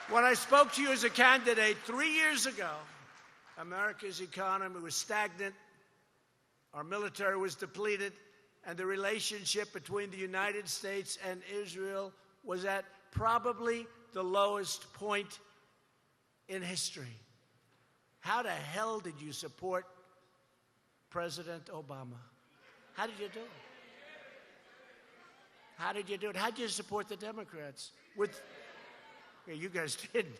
When I spoke to you as a candidate 3 years ago, America's economy was stagnant, our military was depleted, and the relationship between the United States and Israel was at probably the lowest point in history. How the hell did you support President Obama? How did you do it? How did you do it? How did you support the Democrats? Yeah, you guys didn't.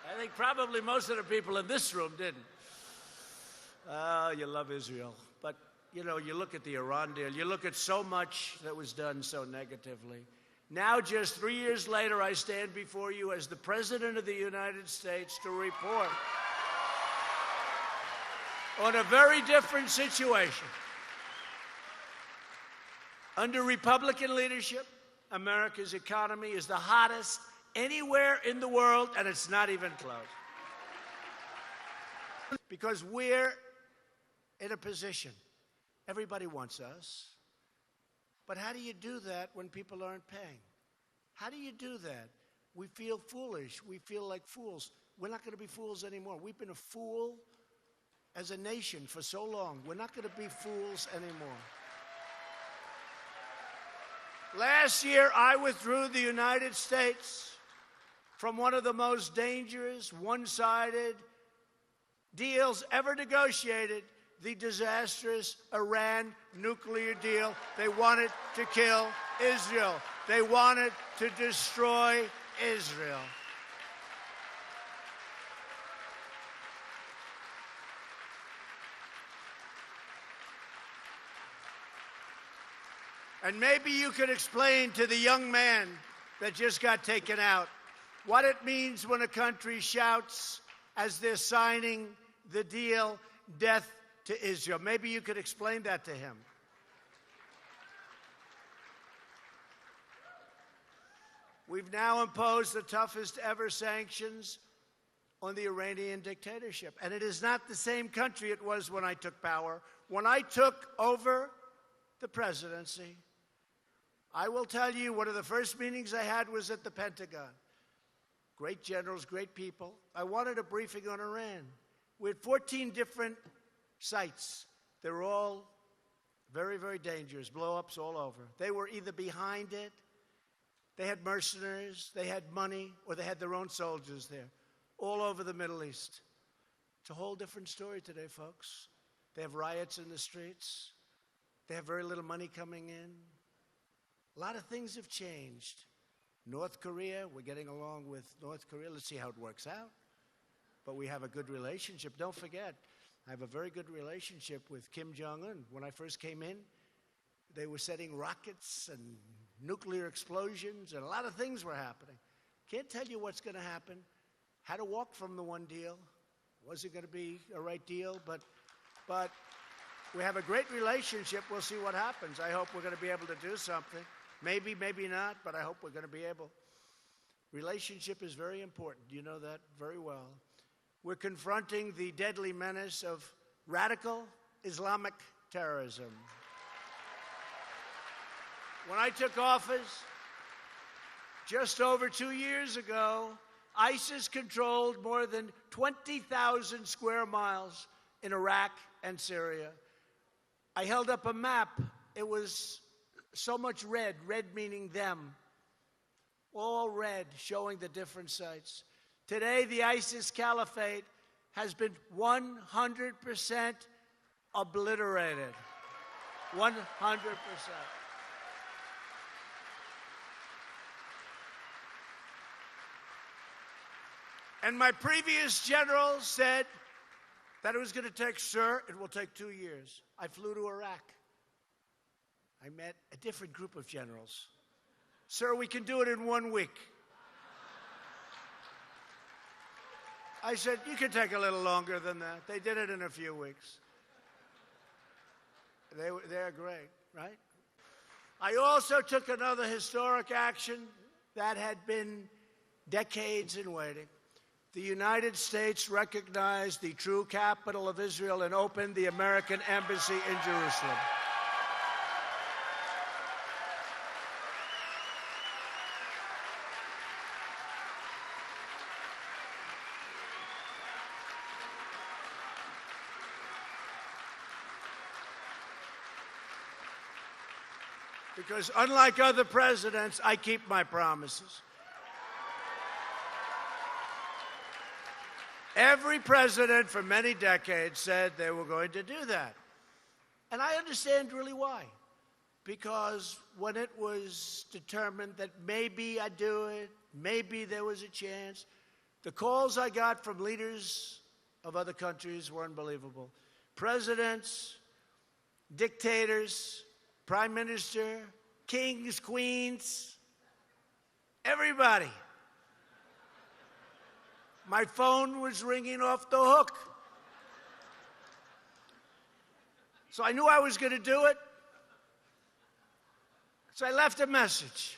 I think probably most of the people in this room didn't. Oh, you love Israel. But, you know, you look at the Iran deal, you look at so much that was done so negatively. Now, just 3 years later, I stand before you as the President of the United States to report on a very different situation. Under Republican leadership, America's economy is the hottest anywhere in the world, and it's not even close. Because we're in a position. Everybody wants us. But how do you do that when people aren't paying? How do you do that? We feel foolish. We feel like fools. We're not going to be fools anymore. We've been a fool as a nation for so long. We're not going to be fools anymore. Last year, I withdrew the United States from one of the most dangerous, one-sided deals ever negotiated, the disastrous Iran nuclear deal. They wanted to kill Israel. They wanted to destroy Israel. And maybe you could explain to the young man that just got taken out what it means when a country shouts as they're signing the deal, death to Israel. Maybe you could explain that to him. We've now imposed the toughest ever sanctions on the Iranian dictatorship. And it is not the same country it was when I took power. When I took over the presidency, I will tell you, one of the first meetings I had was at the Pentagon. Great generals, great people. I wanted a briefing on Iran. We had 14 different sites. They were all very, very dangerous, blow-ups all over. They were either behind it, they had mercenaries, they had money, or they had their own soldiers there, all over the Middle East. It's a whole different story today, folks. They have riots in the streets. They have very little money coming in. A lot of things have changed. North Korea, we're getting along with North Korea. Let's see how it works out. But we have a good relationship. Don't forget, I have a very good relationship with Kim Jong-un. When I first came in, they were setting rockets and nuclear explosions, and a lot of things were happening. Can't tell you what's going to happen. Had to walk from the one deal. Wasn't going to be a right deal, but we have a great relationship. We'll see what happens. I hope we're going to be able to do something. Maybe, maybe not, but I hope we're going to be able. Relationship is very important. You know that very well. We're confronting the deadly menace of radical Islamic terrorism. When I took office just over 2 years ago, ISIS controlled more than 20,000 square miles in Iraq and Syria. I held up a map. It was so much red, red meaning them, all red, showing the different sites. Today, the ISIS caliphate has been 100% obliterated. 100%. And my previous general said that it was going to take, sir, it will take 2 years. I flew to Iraq. I met a different group of generals. Sir, we can do it in 1 week. I said, you can take a little longer than that. They did it in a few weeks. They're great, right? I also took another historic action that had been decades in waiting. The United States recognized the true capital of Israel and opened the American embassy in Jerusalem. Because unlike other presidents, I keep my promises. Every president for many decades said they were going to do that. And I understand really why. Because when it was determined that maybe I'd do it, maybe there was a chance, the calls I got from leaders of other countries were unbelievable. Presidents, dictators, prime minister, kings, queens, everybody. My phone was ringing off the hook. So I knew I was going to do it. So I left a message.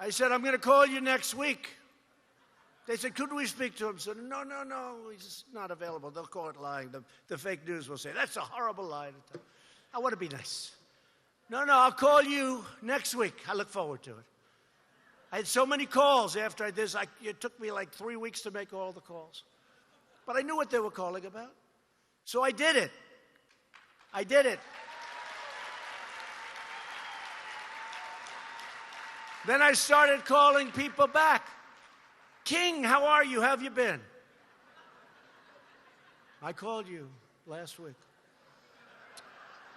I said, I'm going to call you next week. They said, could we speak to him? I said, no, he's not available. They'll call it lying. The fake news will say, that's a horrible lie. I want to be nice. No, I'll call you next week. I look forward to it. I had so many calls after I did this. It took me like 3 weeks to make all the calls. But I knew what they were calling about. So I did it. Then I started calling people back. King, how are you? How have you been? I called you last week.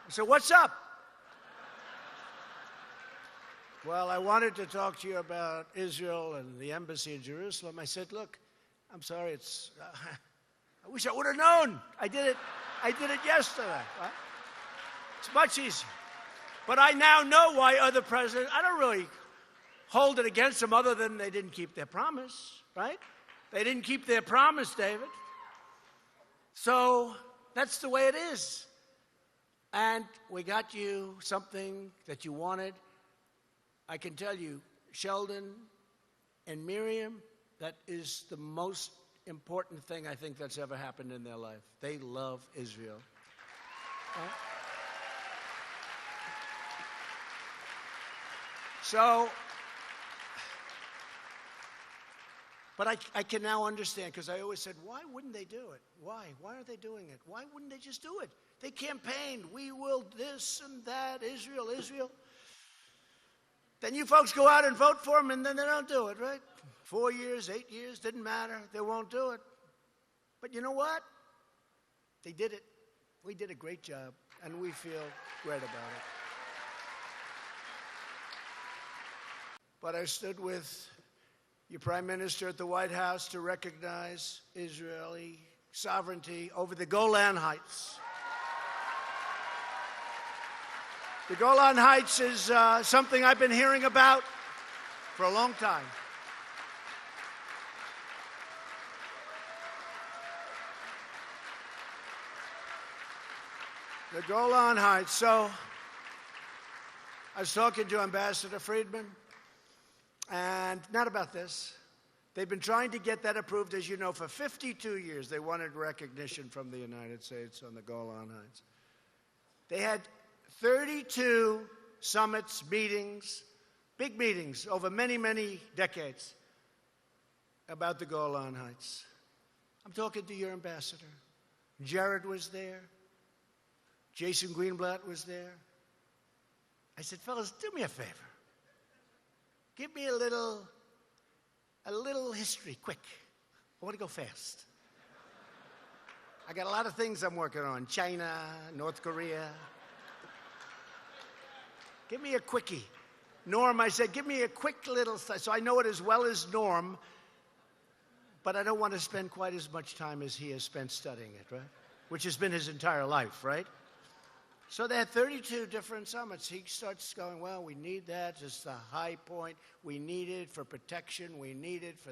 I said, what's up? Well, I wanted to talk to you about Israel and the embassy in Jerusalem. I said, look, I'm sorry, I wish I would have known. I did it yesterday. Right? It's much easier. But I now know why other presidents, I don't really hold it against them other than they didn't keep their promise, right? They didn't keep their promise, David. So that's the way it is. And we got you something that you wanted. I can tell you, Sheldon and Miriam, that is the most important thing I think that's ever happened in their life. They love Israel. Right? So, but I can now understand, because I always said, why wouldn't they do it? Why? Why are they doing it? Why wouldn't they just do it? They campaigned, we will this and that, Israel. Then you folks go out and vote for them, and then they don't do it, right? 4 years, 8 years, didn't matter. They won't do it. But you know what? They did it. We did a great job, and we feel great about it. But I stood with your prime minister at the White House to recognize Israeli sovereignty over the Golan Heights. The Golan Heights is something I've been hearing about for a long time. The Golan Heights. So I was talking to Ambassador Friedman, and not about this. They've been trying to get that approved, as you know, for 52 years. They wanted recognition from the United States on the Golan Heights. They had 32 summits, meetings, big meetings over many, many decades about the Golan Heights. I'm talking to your ambassador. Jared was there. Jason Greenblatt was there. I said, fellas, do me a favor. Give me a little history, quick. I want to go fast. I got a lot of things I'm working on. China, North Korea. Give me a quickie. Norm, I said, give me a quick little, so I know it as well as Norm, but I don't want to spend quite as much time as he has spent studying it, right? Which has been his entire life, right? So they had 32 different summits. He starts going, well, we need that. It's the high point. We need it for protection. We need it for...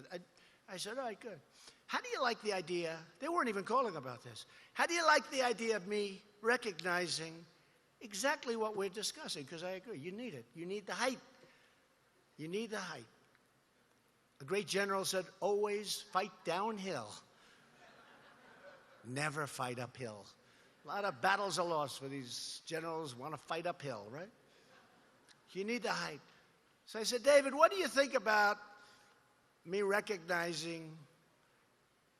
I said, all right, good. How do you like the idea? They weren't even calling about this. How do you like the idea of me recognizing exactly what we're discussing? Because I agree. You need it. You need the height. You need the height. A great general said, always fight downhill. Never fight uphill. A lot of battles are lost where these generals want to fight uphill, right? You need the height. So I said, David, what do you think about me recognizing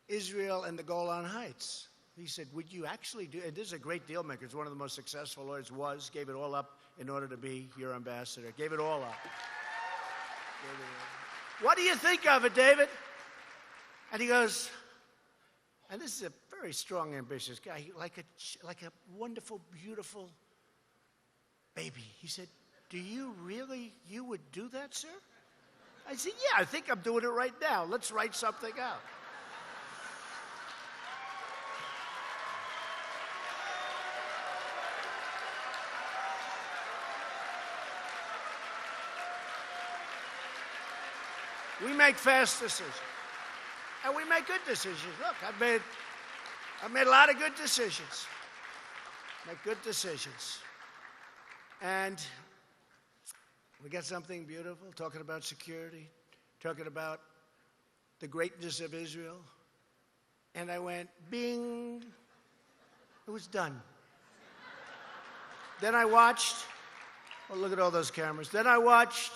Israel and the Golan Heights? He said, would you actually do, and this is a great deal maker. It's one of the most successful lawyers, gave it all up in order to be your ambassador. Gave it all up. What do you think of it, David? And he goes, and this is a very strong, ambitious guy, like a wonderful, beautiful baby. He said, you would do that, sir? I said, yeah, I think I'm doing it right now. Let's write something out. We make fast decisions, and we make good decisions. Look, I've made a lot of good decisions. Make good decisions. And we got something beautiful, talking about security, talking about the greatness of Israel. And I went, bing. It was done. Then I watched, look at all those cameras. Then I watched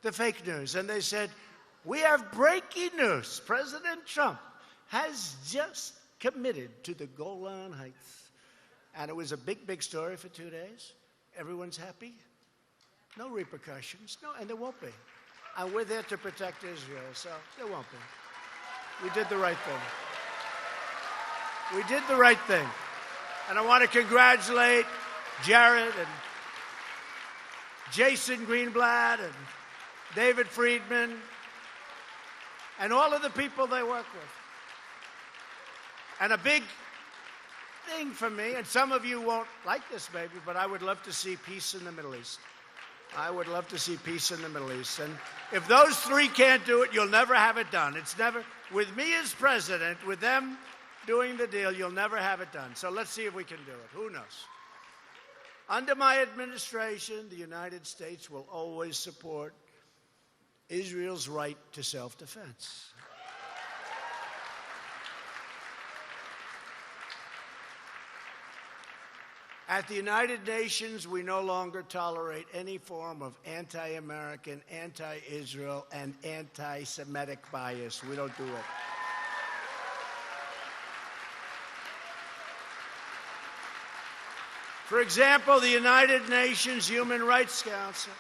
the fake news, and they said, we have breaking news. President Trump has just committed to the Golan Heights. And it was a big, big story for 2 days. Everyone's happy. No repercussions. No, and there won't be. And we're there to protect Israel, so there won't be. We did the right thing. We did the right thing. And I want to congratulate Jared and Jason Greenblatt and David Friedman, and all of the people they work with. And a big thing for me, and some of you won't like this maybe, but I would love to see peace in the Middle East. I would love to see peace in the Middle East. And if those three can't do it, you'll never have it done. It's never, with me as president, with them doing the deal, you'll never have it done. So let's see if we can do it. Who knows? Under my administration, the United States will always support Israel's right to self-defense. At the United Nations, we no longer tolerate any form of anti-American, anti-Israel, and anti-Semitic bias. We don't do it. For example, the United Nations Human Rights Council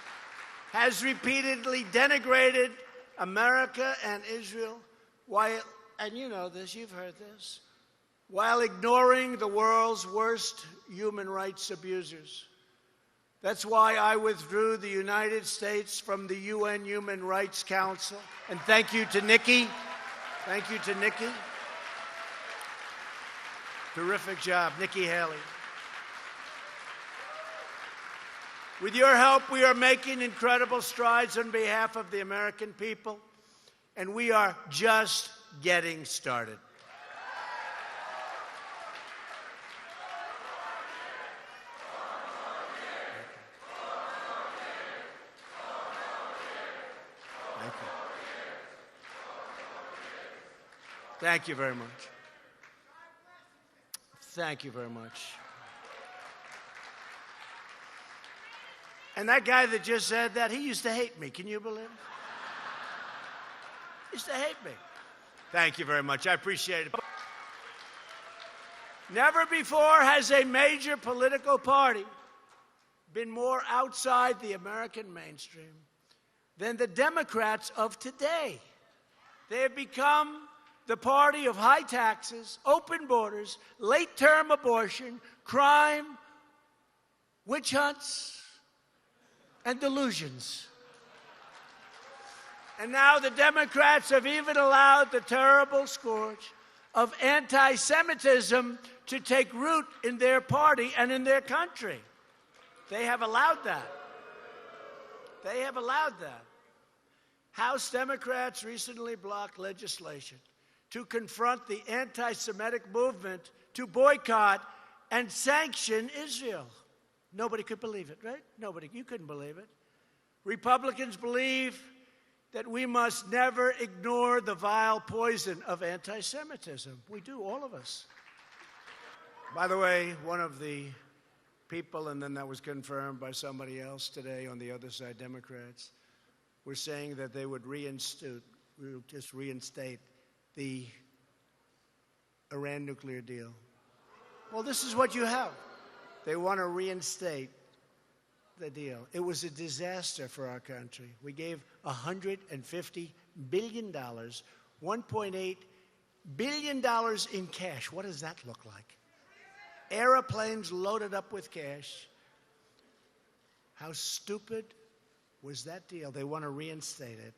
has repeatedly denigrated America and Israel, and you know this, you've heard this, while ignoring the world's worst human rights abusers. That's why I withdrew the United States from the UN Human Rights Council. And thank you to Nikki. Thank you to Nikki. Terrific job, Nikki Haley. With your help, we are making incredible strides on behalf of the American people, and we are just getting started. Thank you. Thank you very much. Thank you very much. And that guy that just said that, he used to hate me. Can you believe it? He used to hate me. Thank you very much. I appreciate it. Never before has a major political party been more outside the American mainstream than the Democrats of today. They have become the party of high taxes, open borders, late-term abortion, crime, witch hunts, and delusions. And now the Democrats have even allowed the terrible scourge of anti-Semitism to take root in their party and in their country. They have allowed that. They have allowed that. House Democrats recently blocked legislation to confront the anti-Semitic movement to boycott and sanction Israel. Nobody could believe it, right? Nobody. You couldn't believe it. Republicans believe that we must never ignore the vile poison of anti-Semitism. We do, all of us. By the way, one of the people, and then that was confirmed by somebody else today on the other side, Democrats, were saying that they would reinstate the Iran nuclear deal. Well, this is what you have. They want to reinstate the deal. It was a disaster for our country. We gave $150 billion, $1.8 billion in cash. What does that look like? Airplanes loaded up with cash. How stupid was that deal? They want to reinstate it.